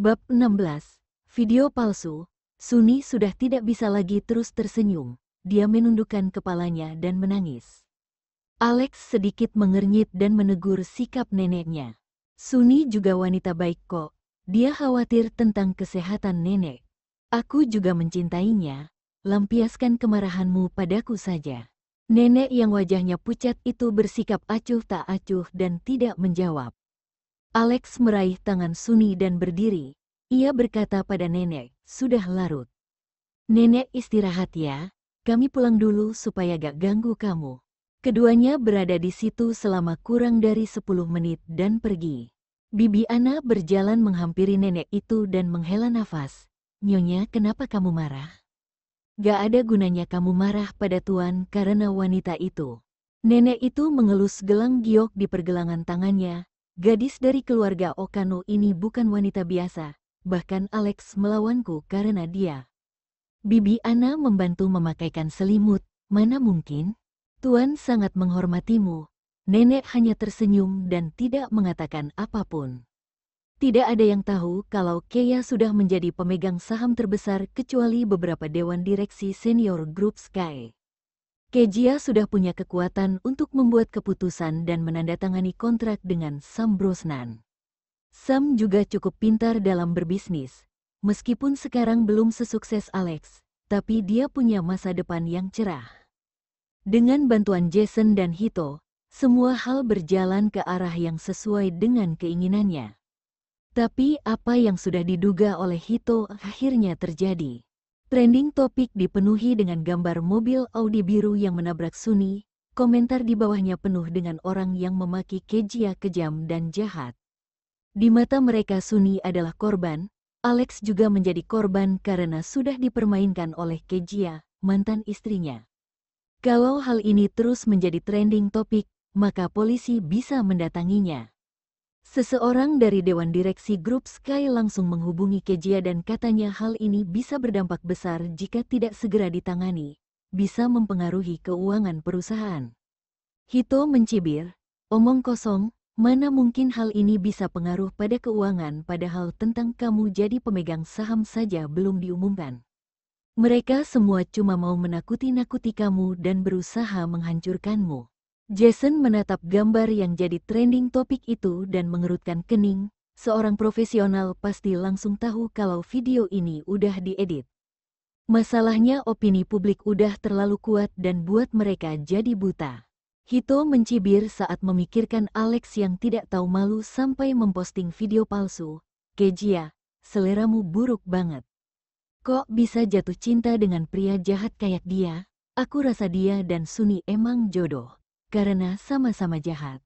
Bab 16. Video palsu. Suni sudah tidak bisa lagi terus tersenyum. Dia menundukkan kepalanya dan menangis. Alex sedikit mengernyit dan menegur sikap neneknya. Suni juga wanita baik kok. Dia khawatir tentang kesehatan nenek. Aku juga mencintainya. Lampiaskan kemarahanmu padaku saja. Nenek yang wajahnya pucat itu bersikap acuh tak acuh dan tidak menjawab. Alex meraih tangan Suni dan berdiri. Ia berkata pada nenek, sudah larut. Nenek istirahat ya, kami pulang dulu supaya gak ganggu kamu. Keduanya berada di situ selama kurang dari 10 menit dan pergi. Bibi Ana berjalan menghampiri nenek itu dan menghela nafas. Nyonya, kenapa kamu marah? Gak ada gunanya kamu marah pada Tuan karena wanita itu. Nenek itu mengelus gelang giok di pergelangan tangannya. Gadis dari keluarga Okano ini bukan wanita biasa. Bahkan Alex melawanku karena dia. Bibi Ana membantu memakaikan selimut. Mana mungkin? Tuan sangat menghormatimu. Nenek hanya tersenyum dan tidak mengatakan apapun. Tidak ada yang tahu kalau Keia sudah menjadi pemegang saham terbesar kecuali beberapa dewan direksi senior grup Sky. Kejia sudah punya kekuatan untuk membuat keputusan dan menandatangani kontrak dengan Sam Brosnan. Sam juga cukup pintar dalam berbisnis. Meskipun sekarang belum sesukses Alex, tapi dia punya masa depan yang cerah. Dengan bantuan Jason dan Hito, semua hal berjalan ke arah yang sesuai dengan keinginannya. Tapi apa yang sudah diduga oleh Hito akhirnya terjadi. Trending topik dipenuhi dengan gambar mobil Audi biru yang menabrak Suni. Komentar di bawahnya penuh dengan orang yang memaki Kejia kejam dan jahat. Di mata mereka Suni adalah korban. Alex juga menjadi korban karena sudah dipermainkan oleh Kejia, mantan istrinya. Kalau hal ini terus menjadi trending topik, maka polisi bisa mendatanginya. Seseorang dari Dewan Direksi Grup Sky langsung menghubungi Kejia dan katanya hal ini bisa berdampak besar jika tidak segera ditangani, bisa mempengaruhi keuangan perusahaan. Hito mencibir, omong kosong, mana mungkin hal ini bisa pengaruh pada keuangan padahal tentang kamu jadi pemegang saham saja belum diumumkan. Mereka semua cuma mau menakuti-nakuti kamu dan berusaha menghancurkanmu. Jason menatap gambar yang jadi trending topik itu dan mengerutkan kening. Seorang profesional pasti langsung tahu kalau video ini udah diedit. Masalahnya opini publik udah terlalu kuat dan buat mereka jadi buta. Hito mencibir saat memikirkan Alex yang tidak tahu malu sampai memposting video palsu. Kejia, seleramu buruk banget. Kok bisa jatuh cinta dengan pria jahat kayak dia? Aku rasa dia dan Suni emang jodoh. Karena sama-sama jahat.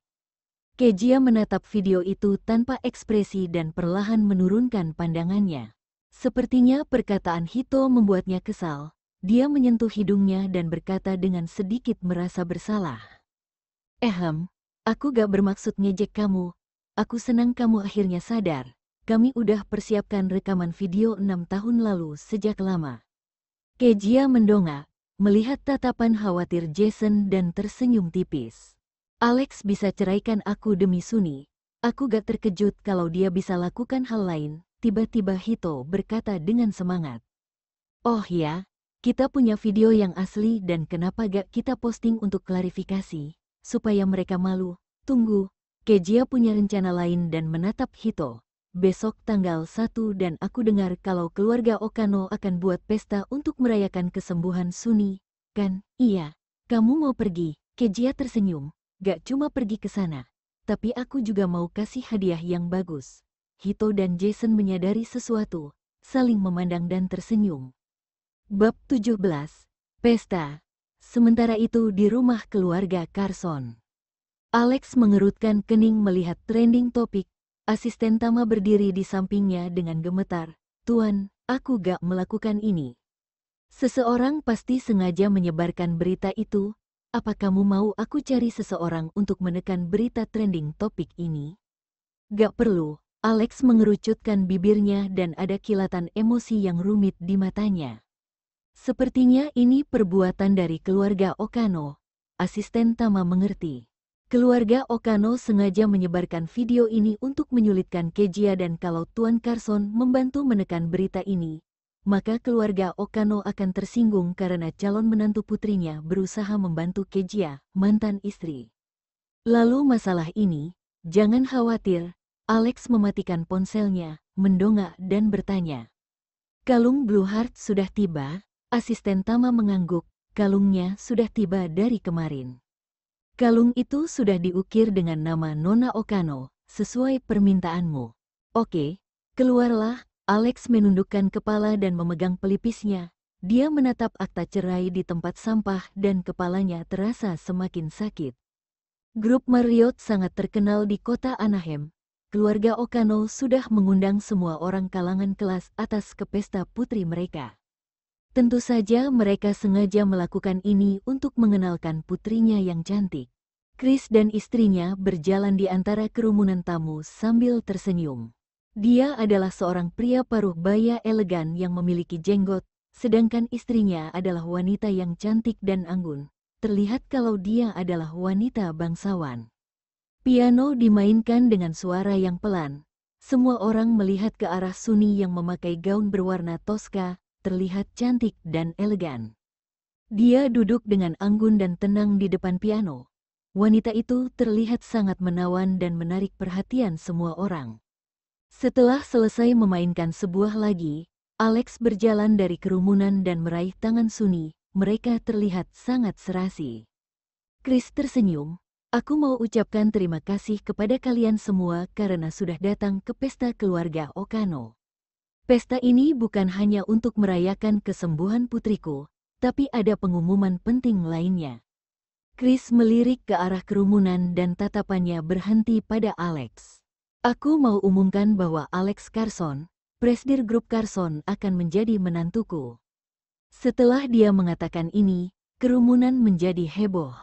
Kejia menatap video itu tanpa ekspresi dan perlahan menurunkan pandangannya. Sepertinya perkataan Hito membuatnya kesal. Dia menyentuh hidungnya dan berkata dengan sedikit merasa bersalah. Aku gak bermaksud ngejek kamu. Aku senang kamu akhirnya sadar. Kami udah persiapkan rekaman video 6 tahun lalu sejak lama. Kejia mendongak, melihat tatapan khawatir Jason dan tersenyum tipis. Alex bisa ceraikan aku demi Suni. Aku gak terkejut kalau dia bisa lakukan hal lain. Tiba-tiba Hito berkata dengan semangat. Oh ya, kita punya video yang asli dan kenapa gak kita posting untuk klarifikasi? Supaya mereka malu. Tunggu, Kejia punya rencana lain dan menatap Hito. Besok tanggal 1 dan aku dengar kalau keluarga Okano akan buat pesta untuk merayakan kesembuhan Suni. Kan, iya, kamu mau pergi? Kejia tersenyum. Gak cuma pergi ke sana, tapi aku juga mau kasih hadiah yang bagus. Hito dan Jason menyadari sesuatu, saling memandang dan tersenyum. Bab 17. Pesta. Sementara itu di rumah keluarga Carson. Alex mengerutkan kening melihat trending topik. Asisten Tama berdiri di sampingnya dengan gemetar. Tuan, aku gak melakukan ini. Seseorang pasti sengaja menyebarkan berita itu. Apa kamu mau aku cari seseorang untuk menekan berita trending topik ini? Gak perlu. Alex mengerucutkan bibirnya dan ada kilatan emosi yang rumit di matanya. Sepertinya ini perbuatan dari keluarga Okano. Asisten Tama mengerti. Keluarga Okano sengaja menyebarkan video ini untuk menyulitkan Kejia dan kalau Tuan Carson membantu menekan berita ini, maka keluarga Okano akan tersinggung karena calon menantu putrinya berusaha membantu Kejia, mantan istri. Lalu masalah ini, jangan khawatir, Alex mematikan ponselnya, mendongak dan bertanya. Kalung Blue Heart sudah tiba, asisten Tama mengangguk, kalungnya sudah tiba dari kemarin. Kalung itu sudah diukir dengan nama Nona Okano, sesuai permintaanmu. Oke, keluarlah. Alex menundukkan kepala dan memegang pelipisnya. Dia menatap akta cerai di tempat sampah dan kepalanya terasa semakin sakit. Grup Marriott sangat terkenal di kota Anaheim. Keluarga Okano sudah mengundang semua orang kalangan kelas atas ke pesta putri mereka. Tentu saja mereka sengaja melakukan ini untuk mengenalkan putrinya yang cantik. Chris dan istrinya berjalan di antara kerumunan tamu sambil tersenyum. Dia adalah seorang pria paruh baya elegan yang memiliki jenggot, sedangkan istrinya adalah wanita yang cantik dan anggun. Terlihat kalau dia adalah wanita bangsawan. Piano dimainkan dengan suara yang pelan. Semua orang melihat ke arah Suni yang memakai gaun berwarna toska, terlihat cantik dan elegan. Dia duduk dengan anggun dan tenang di depan piano. Wanita itu terlihat sangat menawan dan menarik perhatian semua orang. Setelah selesai memainkan sebuah lagi, Alex berjalan dari kerumunan dan meraih tangan Suni. Mereka terlihat sangat serasi. Chris tersenyum. Aku mau ucapkan terima kasih kepada kalian semua karena sudah datang ke pesta keluarga Okano. Pesta ini bukan hanya untuk merayakan kesembuhan putriku, tapi ada pengumuman penting lainnya. Chris melirik ke arah kerumunan dan tatapannya berhenti pada Alex. Aku mau umumkan bahwa Alex Carson, presidir grup Carson akan menjadi menantuku. Setelah dia mengatakan ini, kerumunan menjadi heboh.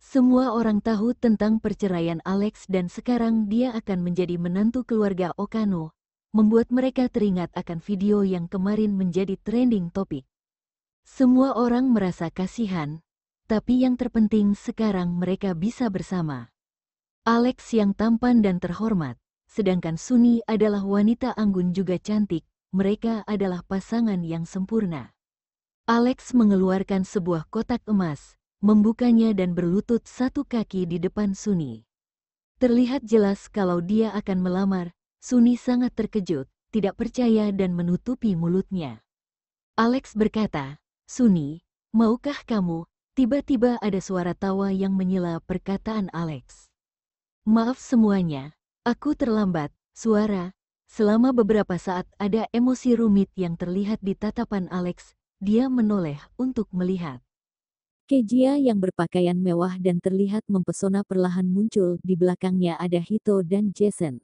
Semua orang tahu tentang perceraian Alex dan sekarang dia akan menjadi menantu keluarga Okano, membuat mereka teringat akan video yang kemarin menjadi trending topik. Semua orang merasa kasihan, tapi yang terpenting sekarang mereka bisa bersama. Alex yang tampan dan terhormat, sedangkan Suni adalah wanita anggun juga cantik, mereka adalah pasangan yang sempurna. Alex mengeluarkan sebuah kotak emas, membukanya dan berlutut satu kaki di depan Suni. Terlihat jelas kalau dia akan melamar. Suni sangat terkejut, tidak percaya dan menutupi mulutnya. Alex berkata, Suni, maukah kamu? Tiba-tiba ada suara tawa yang menyela perkataan Alex. Maaf semuanya, aku terlambat, suara. Selama beberapa saat ada emosi rumit yang terlihat di tatapan Alex, dia menoleh untuk melihat. Kejia yang berpakaian mewah dan terlihat mempesona perlahan muncul, di belakangnya ada Hito dan Jason.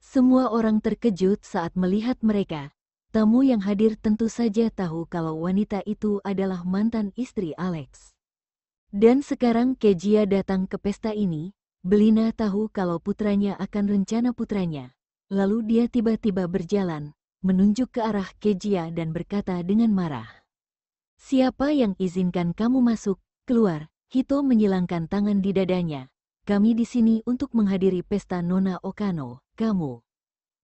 Semua orang terkejut saat melihat mereka. Tamu yang hadir tentu saja tahu kalau wanita itu adalah mantan istri Alex. Dan sekarang Kejia datang ke pesta ini. Belina tahu kalau putranya akan rencana putranya. Lalu dia tiba-tiba berjalan, menunjuk ke arah Kejia dan berkata dengan marah. Siapa yang izinkan kamu masuk, keluar? Hito menyilangkan tangan di dadanya. Kami di sini untuk menghadiri pesta Nona Okano, kamu.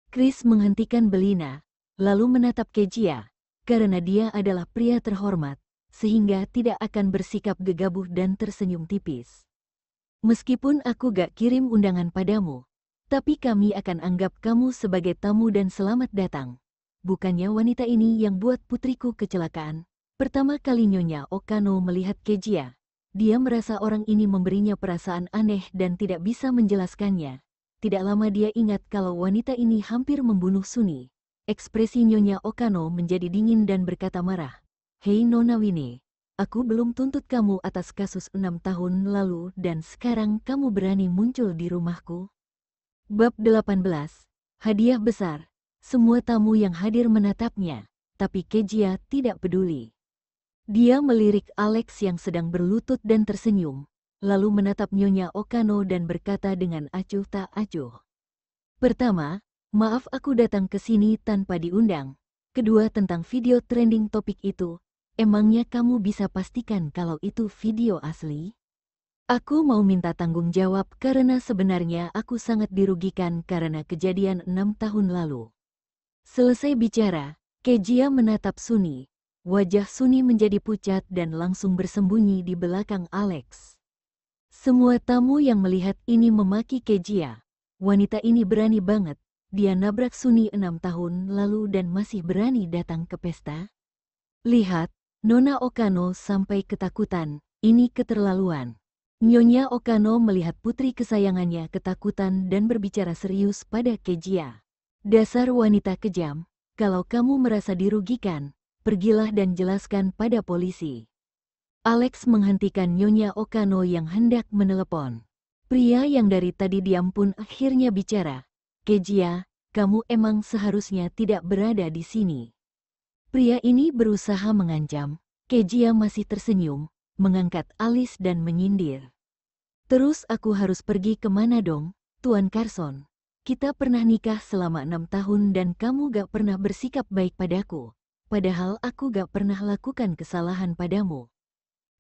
Chris menghentikan Belina, lalu menatap Kejia, karena dia adalah pria terhormat, sehingga tidak akan bersikap gegabah dan tersenyum tipis. Meskipun aku gak kirim undangan padamu, tapi kami akan anggap kamu sebagai tamu dan selamat datang. Bukannya wanita ini yang buat putriku kecelakaan? Pertama kali Nyonya Okano melihat Kejia, dia merasa orang ini memberinya perasaan aneh dan tidak bisa menjelaskannya. Tidak lama dia ingat kalau wanita ini hampir membunuh Suni. Ekspresi Nyonya Okano menjadi dingin dan berkata marah. Hei Nona Wine, aku belum tuntut kamu atas kasus 6 tahun lalu dan sekarang kamu berani muncul di rumahku? Bab 18. Hadiah besar. Semua tamu yang hadir menatapnya, tapi Kejia tidak peduli. Dia melirik Alex yang sedang berlutut dan tersenyum, lalu menatap Nyonya Okano dan berkata dengan acuh tak acuh. Pertama, maaf aku datang ke sini tanpa diundang. Kedua tentang video trending topik itu, emangnya kamu bisa pastikan kalau itu video asli? Aku mau minta tanggung jawab karena sebenarnya aku sangat dirugikan karena kejadian 6 tahun lalu. Selesai bicara, Kejia menatap Suni. Wajah Suni menjadi pucat dan langsung bersembunyi di belakang Alex. Semua tamu yang melihat ini memaki Kejia. Wanita ini berani banget. Dia nabrak Suni 6 tahun lalu dan masih berani datang ke pesta. Lihat, Nona Okano sampai ketakutan. Ini keterlaluan. Nyonya Okano melihat putri kesayangannya ketakutan dan berbicara serius pada Kejia. Dasar wanita kejam, kalau kamu merasa dirugikan, pergilah dan jelaskan pada polisi. Alex menghentikan Nyonya Okano yang hendak menelepon. Pria yang dari tadi diam pun akhirnya bicara. Kejia, kamu emang seharusnya tidak berada di sini. Pria ini berusaha mengancam. Kejia masih tersenyum, mengangkat alis dan menyindir. Terus aku harus pergi kemana dong, Tuan Carson? Kita pernah nikah selama 6 tahun dan kamu gak pernah bersikap baik padaku. Padahal aku gak pernah lakukan kesalahan padamu.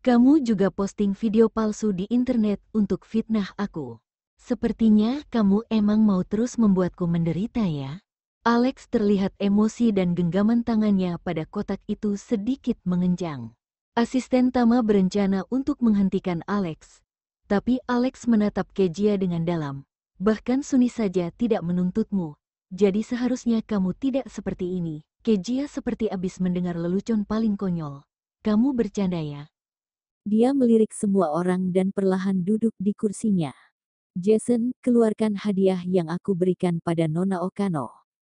Kamu juga posting video palsu di internet untuk fitnah aku. Sepertinya kamu emang mau terus membuatku menderita ya? Alex terlihat emosi dan genggaman tangannya pada kotak itu sedikit mengenjang. Asisten Tama berencana untuk menghentikan Alex. Tapi Alex menatap Kejia dengan dalam. Bahkan Suni saja tidak menuntutmu. Jadi seharusnya kamu tidak seperti ini. Kejia seperti abis mendengar lelucon paling konyol. Kamu bercanda ya? Dia melirik semua orang dan perlahan duduk di kursinya. Jason, keluarkan hadiah yang aku berikan pada Nona Okano.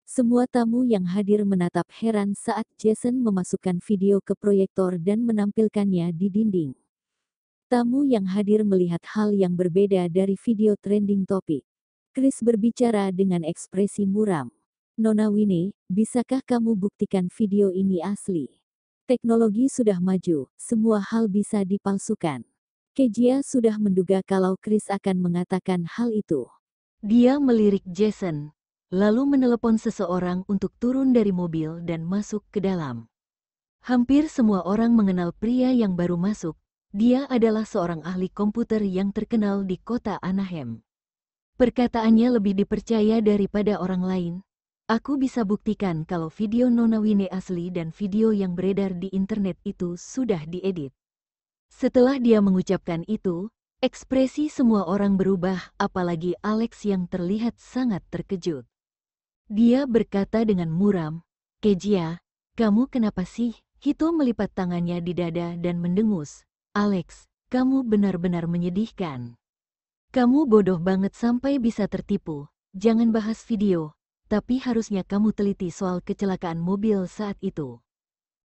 Semua tamu yang hadir menatap heran saat Jason memasukkan video ke proyektor dan menampilkannya di dinding. Tamu yang hadir melihat hal yang berbeda dari video trending topik. Chris berbicara dengan ekspresi muram. Nona Winnie, bisakah kamu buktikan video ini asli? Teknologi sudah maju, semua hal bisa dipalsukan. Kejia sudah menduga kalau Chris akan mengatakan hal itu. Dia melirik Jason, lalu menelepon seseorang untuk turun dari mobil dan masuk ke dalam. Hampir semua orang mengenal pria yang baru masuk. Dia adalah seorang ahli komputer yang terkenal di kota Anaheim. Perkataannya lebih dipercaya daripada orang lain. Aku bisa buktikan kalau video Nona Winnie asli dan video yang beredar di internet itu sudah diedit. Setelah dia mengucapkan itu, ekspresi semua orang berubah, apalagi Alex yang terlihat sangat terkejut. Dia berkata dengan muram, Kejia, kamu kenapa sih? Hito melipat tangannya di dada dan mendengus. Alex, kamu benar-benar menyedihkan. Kamu bodoh banget sampai bisa tertipu. Jangan bahas video, tapi harusnya kamu teliti soal kecelakaan mobil saat itu.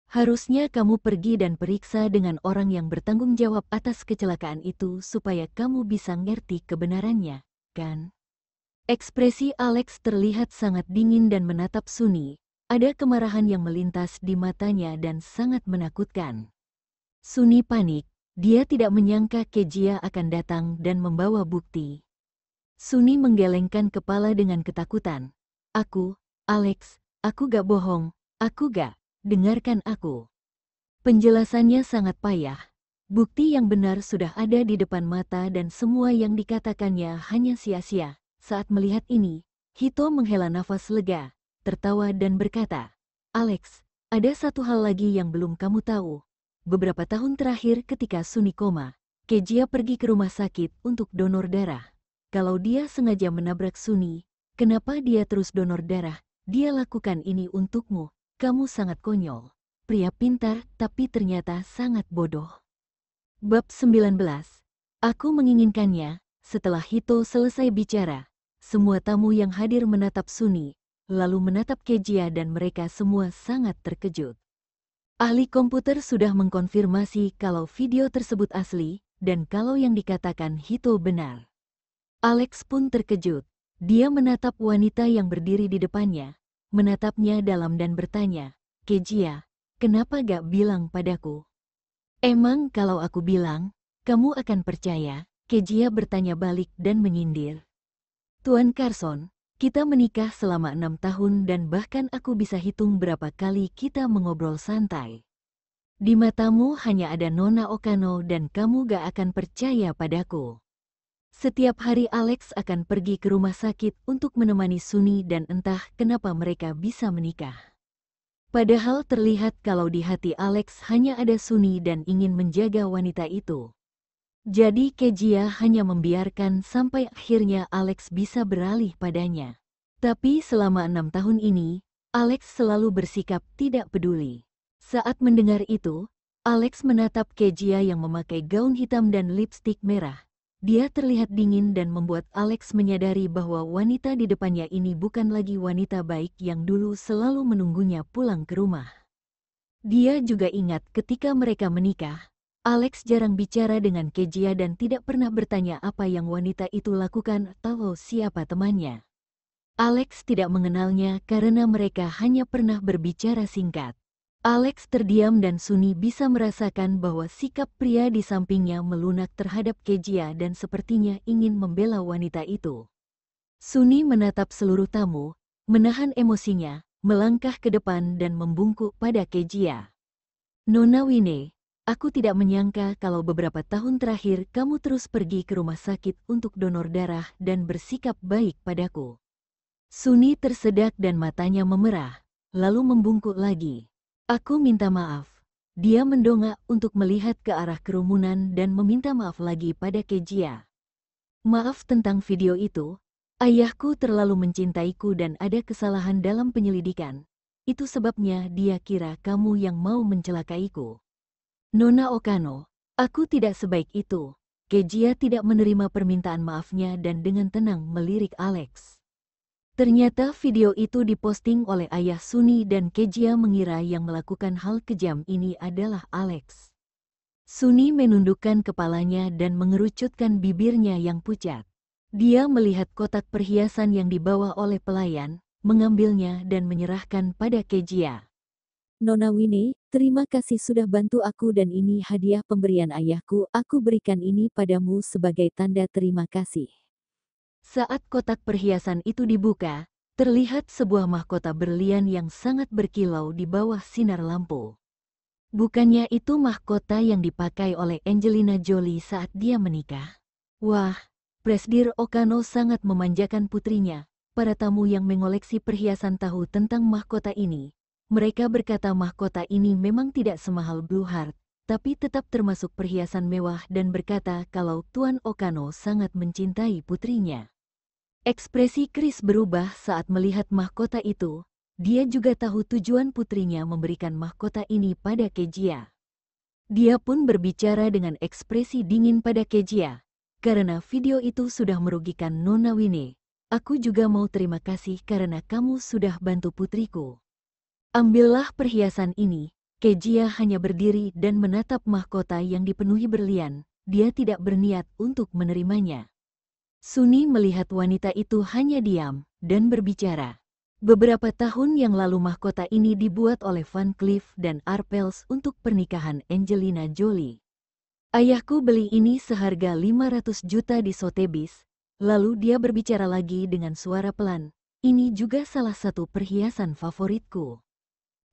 Harusnya kamu pergi dan periksa dengan orang yang bertanggung jawab atas kecelakaan itu supaya kamu bisa ngerti kebenarannya, kan? Ekspresi Alex terlihat sangat dingin dan menatap Suni. Ada kemarahan yang melintas di matanya dan sangat menakutkan. Suni panik. Dia tidak menyangka Kejia akan datang dan membawa bukti. Suni menggelengkan kepala dengan ketakutan. Alex, aku gak bohong, aku gak, dengarkan aku. Penjelasannya sangat payah. Bukti yang benar sudah ada di depan mata dan semua yang dikatakannya hanya sia-sia. Saat melihat ini, Hito menghela nafas lega, tertawa dan berkata, Alex, ada satu hal lagi yang belum kamu tahu. Beberapa tahun terakhir ketika Suni koma, Kejia pergi ke rumah sakit untuk donor darah. Kalau dia sengaja menabrak Suni, kenapa dia terus donor darah? Dia lakukan ini untukmu. Kamu sangat konyol. Pria pintar tapi ternyata sangat bodoh. Bab 19. Aku menginginkannya. Setelah Hito selesai bicara, semua tamu yang hadir menatap Suni, lalu menatap Kejia dan mereka semua sangat terkejut. Ahli komputer sudah mengkonfirmasi kalau video tersebut asli, dan kalau yang dikatakan Hito benar. Alex pun terkejut. Dia menatap wanita yang berdiri di depannya, menatapnya dalam dan bertanya, Kejia, kenapa gak bilang padaku? Emang kalau aku bilang, kamu akan percaya? Kejia bertanya balik dan menyindir. Tuan Carson, kita menikah selama 6 tahun dan bahkan aku bisa hitung berapa kali kita mengobrol santai. Di matamu hanya ada Nona Okano dan kamu gak akan percaya padaku. Setiap hari Alex akan pergi ke rumah sakit untuk menemani Sunny dan entah kenapa mereka bisa menikah. Padahal terlihat kalau di hati Alex hanya ada Sunny dan ingin menjaga wanita itu. Jadi Kejia hanya membiarkan sampai akhirnya Alex bisa beralih padanya. Tapi selama 6 tahun ini, Alex selalu bersikap tidak peduli. Saat mendengar itu, Alex menatap Kejia yang memakai gaun hitam dan lipstik merah. Dia terlihat dingin dan membuat Alex menyadari bahwa wanita di depannya ini bukan lagi wanita baik yang dulu selalu menunggunya pulang ke rumah. Dia juga ingat ketika mereka menikah, Alex jarang bicara dengan Kejia dan tidak pernah bertanya apa yang wanita itu lakukan atau siapa temannya. Alex tidak mengenalnya karena mereka hanya pernah berbicara singkat. Alex terdiam dan Sunny bisa merasakan bahwa sikap pria di sampingnya melunak terhadap Kejia dan sepertinya ingin membela wanita itu. Sunny menatap seluruh tamu, menahan emosinya, melangkah ke depan dan membungkuk pada Kejia. Nona Wine, aku tidak menyangka kalau beberapa tahun terakhir kamu terus pergi ke rumah sakit untuk donor darah dan bersikap baik padaku. Sunny tersedak dan matanya memerah, lalu membungkuk lagi. Aku minta maaf. Dia mendongak untuk melihat ke arah kerumunan dan meminta maaf lagi pada Kejia. Maaf tentang video itu. Ayahku terlalu mencintaiku dan ada kesalahan dalam penyelidikan. Itu sebabnya dia kira kamu yang mau mencelakaiku. Nona Okano, aku tidak sebaik itu. Kejia tidak menerima permintaan maafnya dan dengan tenang melirik Alex. Ternyata video itu diposting oleh ayah Sunny dan Kejia mengira yang melakukan hal kejam ini adalah Alex. Sunny menundukkan kepalanya dan mengerucutkan bibirnya yang pucat. Dia melihat kotak perhiasan yang dibawa oleh pelayan, mengambilnya dan menyerahkan pada Kejia. Nona Wine, terima kasih sudah bantu aku dan ini hadiah pemberian ayahku. Aku berikan ini padamu sebagai tanda terima kasih. Saat kotak perhiasan itu dibuka, terlihat sebuah mahkota berlian yang sangat berkilau di bawah sinar lampu. Bukannya itu mahkota yang dipakai oleh Angelina Jolie saat dia menikah? Wah, Presdir Okano sangat memanjakan putrinya. Para tamu yang mengoleksi perhiasan tahu tentang mahkota ini. Mereka berkata mahkota ini memang tidak semahal Blue Heart, tapi tetap termasuk perhiasan mewah dan berkata kalau Tuan Okano sangat mencintai putrinya. Ekspresi Chris berubah saat melihat mahkota itu. Dia juga tahu tujuan putrinya memberikan mahkota ini pada Kejia. Dia pun berbicara dengan ekspresi dingin pada Kejia. Karena video itu sudah merugikan Nona Wine, aku juga mau terima kasih karena kamu sudah bantu putriku. Ambillah perhiasan ini. Kejia hanya berdiri dan menatap mahkota yang dipenuhi berlian. Dia tidak berniat untuk menerimanya. Sunny melihat wanita itu hanya diam dan berbicara. Beberapa tahun yang lalu mahkota ini dibuat oleh Van Cleef dan Arpels untuk pernikahan Angelina Jolie. Ayahku beli ini seharga 500 juta di Sotheby's. Lalu dia berbicara lagi dengan suara pelan. Ini juga salah satu perhiasan favoritku.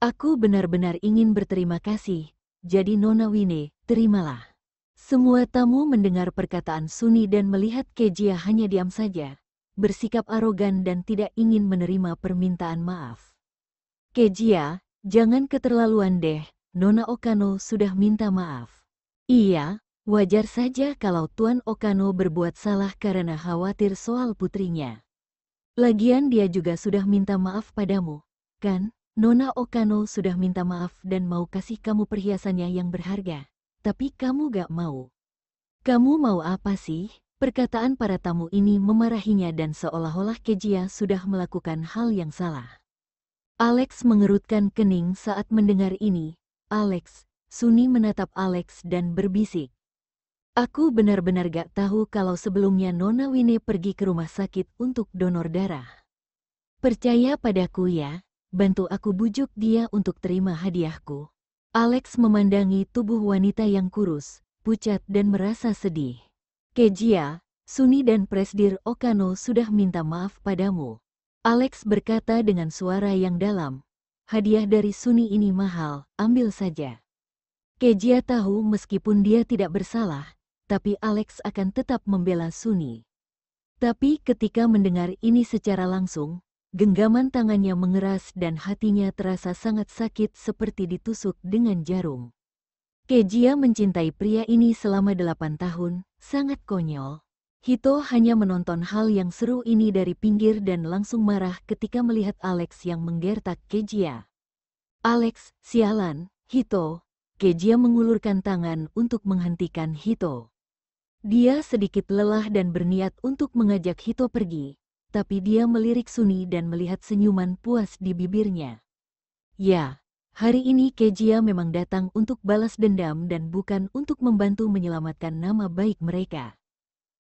Aku benar-benar ingin berterima kasih. Jadi Nona Wine, terimalah. Semua tamu mendengar perkataan Sunny dan melihat Kejia hanya diam saja, bersikap arogan dan tidak ingin menerima permintaan maaf. Kejia, jangan keterlaluan deh, Nona Okano sudah minta maaf. Iya, wajar saja kalau Tuan Okano berbuat salah karena khawatir soal putrinya. Lagian dia juga sudah minta maaf padamu, kan? Nona Okano sudah minta maaf dan mau kasih kamu perhiasannya yang berharga. Tapi kamu gak mau. Kamu mau apa sih? Perkataan para tamu ini memarahinya dan seolah-olah Kejia sudah melakukan hal yang salah. Alex mengerutkan kening saat mendengar ini. Alex, Sunny menatap Alex dan berbisik. Aku benar-benar gak tahu kalau sebelumnya Nona Wine pergi ke rumah sakit untuk donor darah. Percaya padaku ya, bantu aku bujuk dia untuk terima hadiahku. Alex memandangi tubuh wanita yang kurus, pucat dan merasa sedih. Kejia, Sunny dan Presdir Okano sudah minta maaf padamu. Alex berkata dengan suara yang dalam. Hadiah dari Sunny ini mahal, ambil saja. Kejia tahu meskipun dia tidak bersalah, tapi Alex akan tetap membela Sunny. Tapi ketika mendengar ini secara langsung, genggaman tangannya mengeras dan hatinya terasa sangat sakit seperti ditusuk dengan jarum. Kejia mencintai pria ini selama 8 tahun, sangat konyol. Hito hanya menonton hal yang seru ini dari pinggir dan langsung marah ketika melihat Alex yang menggertak Kejia. Alex, sialan, Hito. Kejia mengulurkan tangan untuk menghentikan Hito. Dia sedikit lelah dan berniat untuk mengajak Hito pergi, tapi dia melirik Sunny dan melihat senyuman puas di bibirnya. Ya, hari ini Kejia memang datang untuk balas dendam dan bukan untuk membantu menyelamatkan nama baik mereka.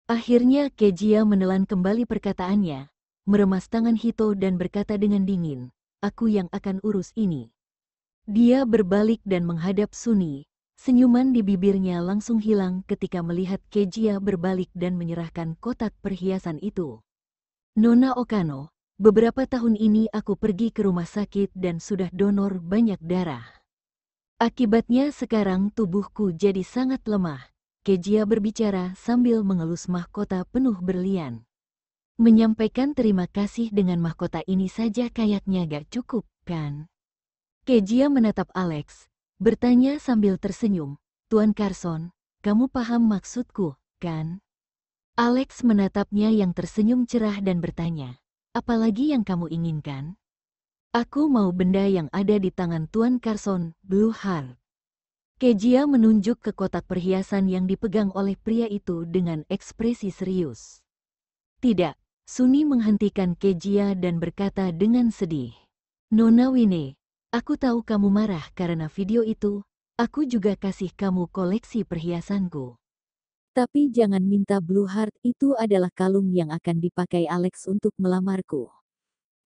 Akhirnya Kejia menelan kembali perkataannya, meremas tangan Hito dan berkata dengan dingin, "Aku yang akan urus ini." Dia berbalik dan menghadap Sunny. Senyuman di bibirnya langsung hilang ketika melihat Kejia berbalik dan menyerahkan kotak perhiasan itu. "Nona Okano, beberapa tahun ini aku pergi ke rumah sakit dan sudah donor banyak darah. Akibatnya sekarang tubuhku jadi sangat lemah." Kejia berbicara sambil mengelus mahkota penuh berlian. Menyampaikan terima kasih dengan mahkota ini saja kayaknya gak cukup, kan? Kejia menatap Alex, bertanya sambil tersenyum, "Tuan Carson, kamu paham maksudku, kan?" Alex menatapnya yang tersenyum cerah dan bertanya, "Apalagi yang kamu inginkan?" "Aku mau benda yang ada di tangan Tuan Carson, Blue Heart." Kejia menunjuk ke kotak perhiasan yang dipegang oleh pria itu dengan ekspresi serius. "Tidak," Sunny menghentikan Kejia dan berkata dengan sedih. "Nona Wine, aku tahu kamu marah karena video itu, aku juga kasih kamu koleksi perhiasanku." Tapi jangan minta Blue Heart, itu adalah kalung yang akan dipakai Alex untuk melamarku.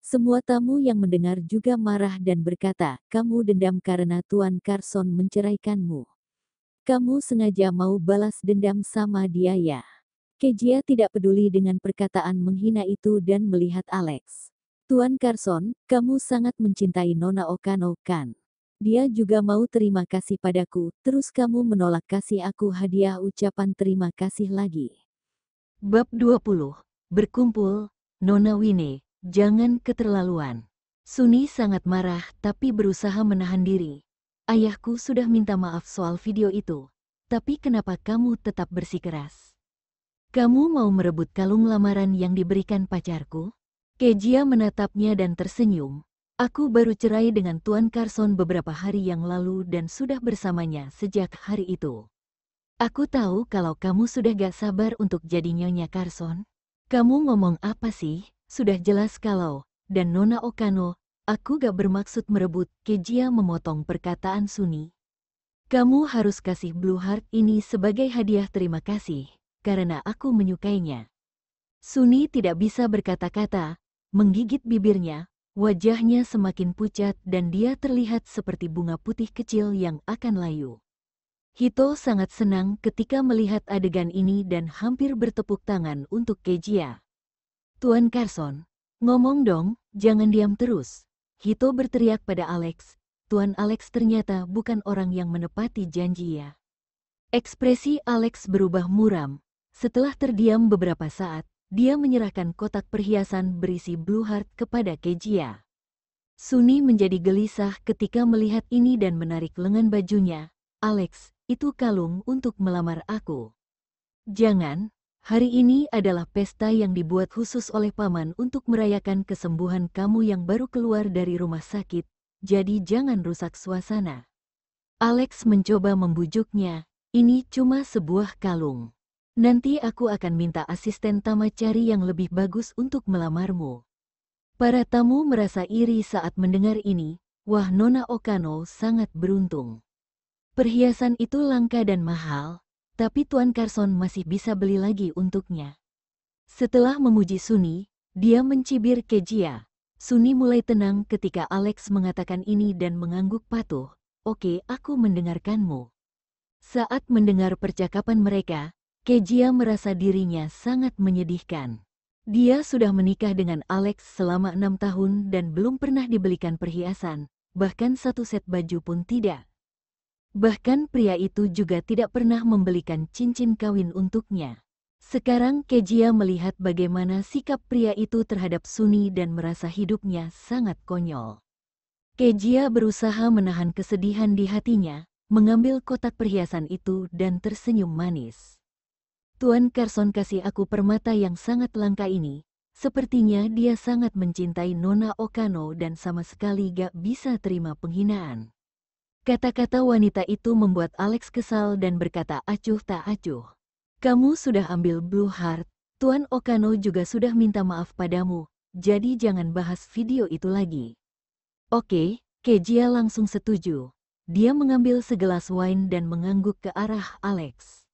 Semua tamu yang mendengar juga marah dan berkata, "Kamu dendam karena Tuan Carson menceraikanmu. Kamu sengaja mau balas dendam sama dia ya?" Kejia tidak peduli dengan perkataan menghina itu dan melihat Alex. "Tuan Carson, kamu sangat mencintai Nona Okano, kan? Dia juga mau terima kasih padaku, terus kamu menolak kasih aku hadiah ucapan terima kasih lagi." Bab 20. Berkumpul, Nona Wine, jangan keterlaluan. Sunny sangat marah tapi berusaha menahan diri. "Ayahku sudah minta maaf soal video itu, tapi kenapa kamu tetap bersikeras? Kamu mau merebut kalung lamaran yang diberikan pacarku?" Kejia menatapnya dan tersenyum. "Aku baru cerai dengan Tuan Carson beberapa hari yang lalu dan sudah bersamanya sejak hari itu. Aku tahu kalau kamu sudah gak sabar untuk jadi Nyonya Carson." "Kamu ngomong apa sih? Sudah jelas kalau, dan Nona Okano, aku gak bermaksud merebut." Kejia memotong perkataan Sunny. "Kamu harus kasih Blue Heart ini sebagai hadiah terima kasih, karena aku menyukainya." Sunny tidak bisa berkata-kata, menggigit bibirnya, wajahnya semakin pucat dan dia terlihat seperti bunga putih kecil yang akan layu. Hito sangat senang ketika melihat adegan ini dan hampir bertepuk tangan untuk Kejia. "Tuan Carson, ngomong dong, jangan diam terus." Hito berteriak pada Alex. Tuan Alex ternyata bukan orang yang menepati janji ya. Ekspresi Alex berubah muram. Setelah terdiam beberapa saat, dia menyerahkan kotak perhiasan berisi Blue Heart kepada Kejia. Sunny menjadi gelisah ketika melihat ini dan menarik lengan bajunya. "Alex, itu kalung untuk melamar aku." "Jangan, hari ini adalah pesta yang dibuat khusus oleh paman untuk merayakan kesembuhan kamu yang baru keluar dari rumah sakit, jadi jangan rusak suasana." Alex mencoba membujuknya. "Ini cuma sebuah kalung. Nanti aku akan minta asisten Tama cari yang lebih bagus untuk melamarmu." Para tamu merasa iri saat mendengar ini. Wah, Nona Okano sangat beruntung. Perhiasan itu langka dan mahal, tapi Tuan Carson masih bisa beli lagi untuknya. Setelah memuji Sunny, dia mencibir Kejia. Sunny mulai tenang ketika Alex mengatakan ini dan mengangguk patuh. "Oke, aku mendengarkanmu." Saat mendengar percakapan mereka, Kejia merasa dirinya sangat menyedihkan. Dia sudah menikah dengan Alex selama 6 tahun dan belum pernah dibelikan perhiasan, bahkan satu set baju pun tidak. Bahkan pria itu juga tidak pernah membelikan cincin kawin untuknya. Sekarang Kejia melihat bagaimana sikap pria itu terhadap Suni dan merasa hidupnya sangat konyol. Kejia berusaha menahan kesedihan di hatinya, mengambil kotak perhiasan itu dan tersenyum manis. Tuan Carson kasih aku permata yang sangat langka ini. Sepertinya dia sangat mencintai Nona Okano dan sama sekali gak bisa terima penghinaan. Kata-kata wanita itu membuat Alex kesal dan berkata acuh tak acuh. Kamu sudah ambil Blue Heart, Tuan Okano juga sudah minta maaf padamu, jadi jangan bahas video itu lagi. Oke, Kejia langsung setuju. Dia mengambil segelas wine dan mengangguk ke arah Alex.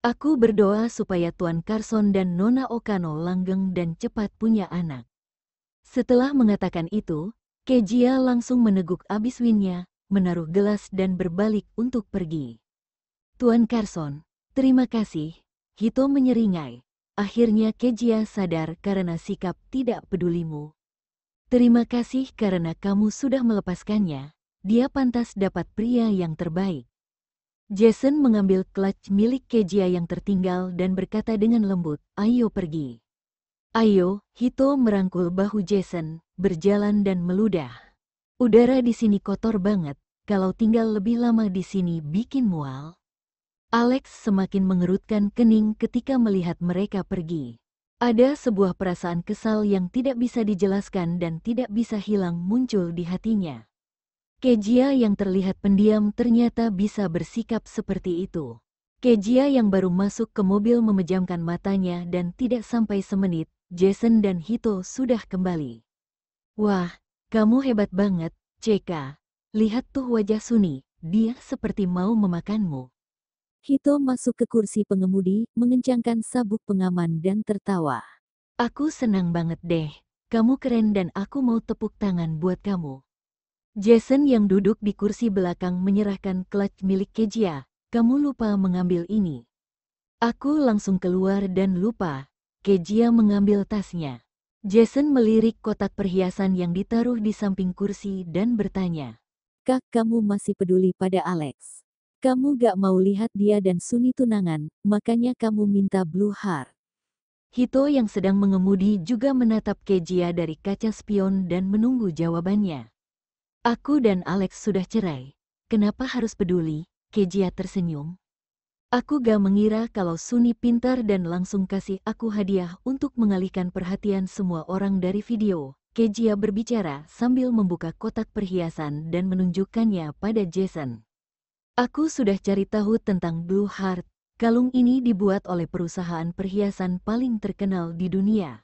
Aku berdoa supaya Tuan Carson dan Nona Okano langgeng dan cepat punya anak. Setelah mengatakan itu, Kejia langsung meneguk abis winnya, menaruh gelas dan berbalik untuk pergi. Tuan Carson, terima kasih, Hito menyeringai. Akhirnya Kejia sadar karena sikap tidak pedulimu. Terima kasih karena kamu sudah melepaskannya, dia pantas dapat pria yang terbaik. Jason mengambil clutch milik Kejia yang tertinggal dan berkata dengan lembut, ayo pergi. Ayo, Hito merangkul bahu Jason, berjalan dan meludah. Udara di sini kotor banget, kalau tinggal lebih lama di sini bikin mual. Alex semakin mengerutkan kening ketika melihat mereka pergi. Ada sebuah perasaan kesal yang tidak bisa dijelaskan dan tidak bisa hilang muncul di hatinya. Kejia yang terlihat pendiam ternyata bisa bersikap seperti itu. Kejia yang baru masuk ke mobil memejamkan matanya dan tidak sampai semenit, Jason dan Hito sudah kembali. Wah, kamu hebat banget, CK. Lihat tuh wajah Suni, dia seperti mau memakanmu. Hito masuk ke kursi pengemudi, mengencangkan sabuk pengaman dan tertawa. Aku senang banget deh, kamu keren dan aku mau tepuk tangan buat kamu. Jason yang duduk di kursi belakang menyerahkan clutch milik Kejia, kamu lupa mengambil ini. Aku langsung keluar dan lupa, Kejia mengambil tasnya. Jason melirik kotak perhiasan yang ditaruh di samping kursi dan bertanya. Kak, kamu masih peduli pada Alex. Kamu gak mau lihat dia dan Suni tunangan, makanya kamu minta Blue Heart. Hito yang sedang mengemudi juga menatap Kejia dari kaca spion dan menunggu jawabannya. Aku dan Alex sudah cerai. Kenapa harus peduli? Kejia tersenyum. Aku gak mengira kalau Suni pintar dan langsung kasih aku hadiah untuk mengalihkan perhatian semua orang dari video. Kejia berbicara sambil membuka kotak perhiasan dan menunjukkannya pada Jason. Aku sudah cari tahu tentang Blue Heart. Kalung ini dibuat oleh perusahaan perhiasan paling terkenal di dunia.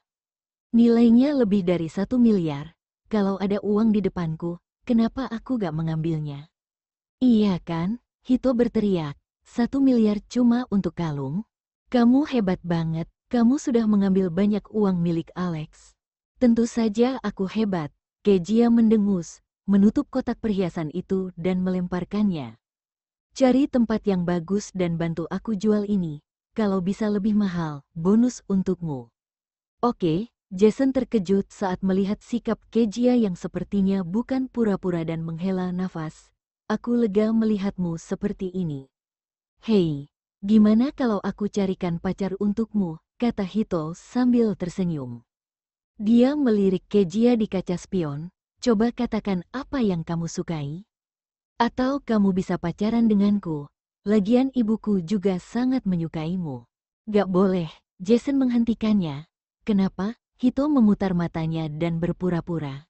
Nilainya lebih dari 1 miliar. Kalau ada uang di depanku, kenapa aku gak mengambilnya? Iya kan? Hito berteriak. 1 miliar cuma untuk kalung? Kamu hebat banget, kamu sudah mengambil banyak uang milik Alex. Tentu saja aku hebat, Kejia mendengus, menutup kotak perhiasan itu dan melemparkannya. Cari tempat yang bagus dan bantu aku jual ini, kalau bisa lebih mahal, bonus untukmu. Oke, Jason terkejut saat melihat sikap Kejia yang sepertinya bukan pura-pura dan menghela nafas. Aku lega melihatmu seperti ini. Hei, gimana kalau aku carikan pacar untukmu, kata Hito sambil tersenyum. Dia melirik Kejia di kaca spion, coba katakan apa yang kamu sukai. Atau kamu bisa pacaran denganku, lagian ibuku juga sangat menyukaimu. Gak boleh, Jason menghentikannya. Kenapa? Hito memutar matanya dan berpura-pura.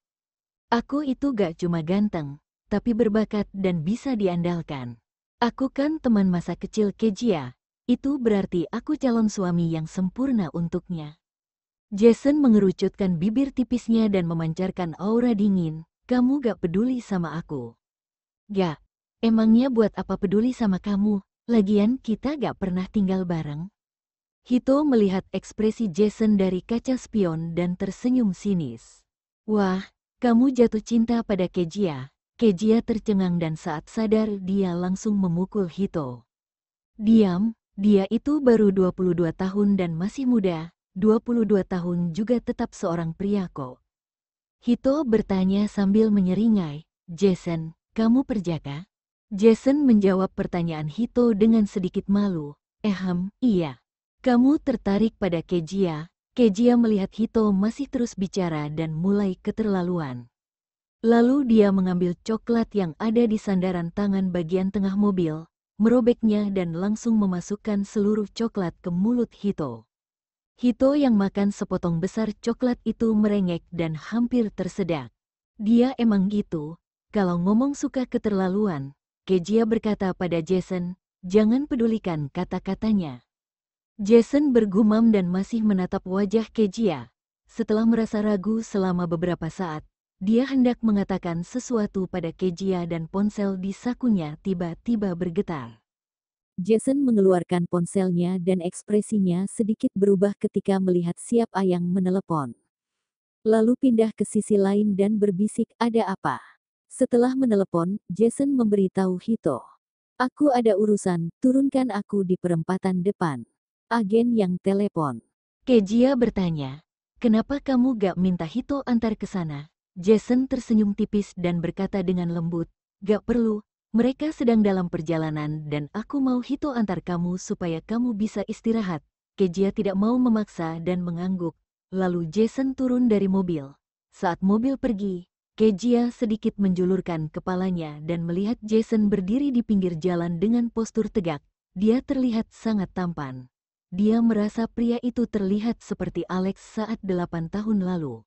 Aku itu gak cuma ganteng, tapi berbakat dan bisa diandalkan. Aku kan teman masa kecil Kejia, itu berarti aku calon suami yang sempurna untuknya. Jason mengerucutkan bibir tipisnya dan memancarkan aura dingin, kamu gak peduli sama aku. Gak, emangnya buat apa peduli sama kamu, lagian kita gak pernah tinggal bareng. Hito melihat ekspresi Jason dari kaca spion dan tersenyum sinis. Wah, kamu jatuh cinta pada Kejia. Kejia tercengang dan saat sadar dia langsung memukul Hito. Diam, dia itu baru 22 tahun dan masih muda, 22 tahun juga tetap seorang pria kok. Hito bertanya sambil menyeringai, Jason, kamu perjaka? Jason menjawab pertanyaan Hito dengan sedikit malu. Iya. Kamu tertarik pada Kejia? Kejia melihat Hito masih terus bicara dan mulai keterlaluan. Lalu dia mengambil coklat yang ada di sandaran tangan bagian tengah mobil, merobeknya dan langsung memasukkan seluruh coklat ke mulut Hito. Hito yang makan sepotong besar coklat itu merengek dan hampir tersedak. Dia emang gitu, kalau ngomong suka keterlaluan. Kejia berkata pada Jason, jangan pedulikan kata-katanya. Jason bergumam dan masih menatap wajah Kejia. Setelah merasa ragu selama beberapa saat, dia hendak mengatakan sesuatu pada Kejia dan ponsel di sakunya tiba-tiba bergetar. Jason mengeluarkan ponselnya dan ekspresinya sedikit berubah ketika melihat Siap Ayang menelepon. Lalu pindah ke sisi lain dan berbisik, ada apa? Setelah menelepon, Jason memberitahu Hito. Aku ada urusan, turunkan aku di perempatan depan. Agen yang telepon. Kejia bertanya, kenapa kamu gak minta Hito antar ke sana? Jason tersenyum tipis dan berkata dengan lembut, gak perlu, mereka sedang dalam perjalanan dan aku mau Hito antar kamu supaya kamu bisa istirahat. Kejia tidak mau memaksa dan mengangguk, lalu Jason turun dari mobil. Saat mobil pergi, Kejia sedikit menjulurkan kepalanya dan melihat Jason berdiri di pinggir jalan dengan postur tegak. Dia terlihat sangat tampan. Dia merasa pria itu terlihat seperti Alex saat 8 tahun lalu.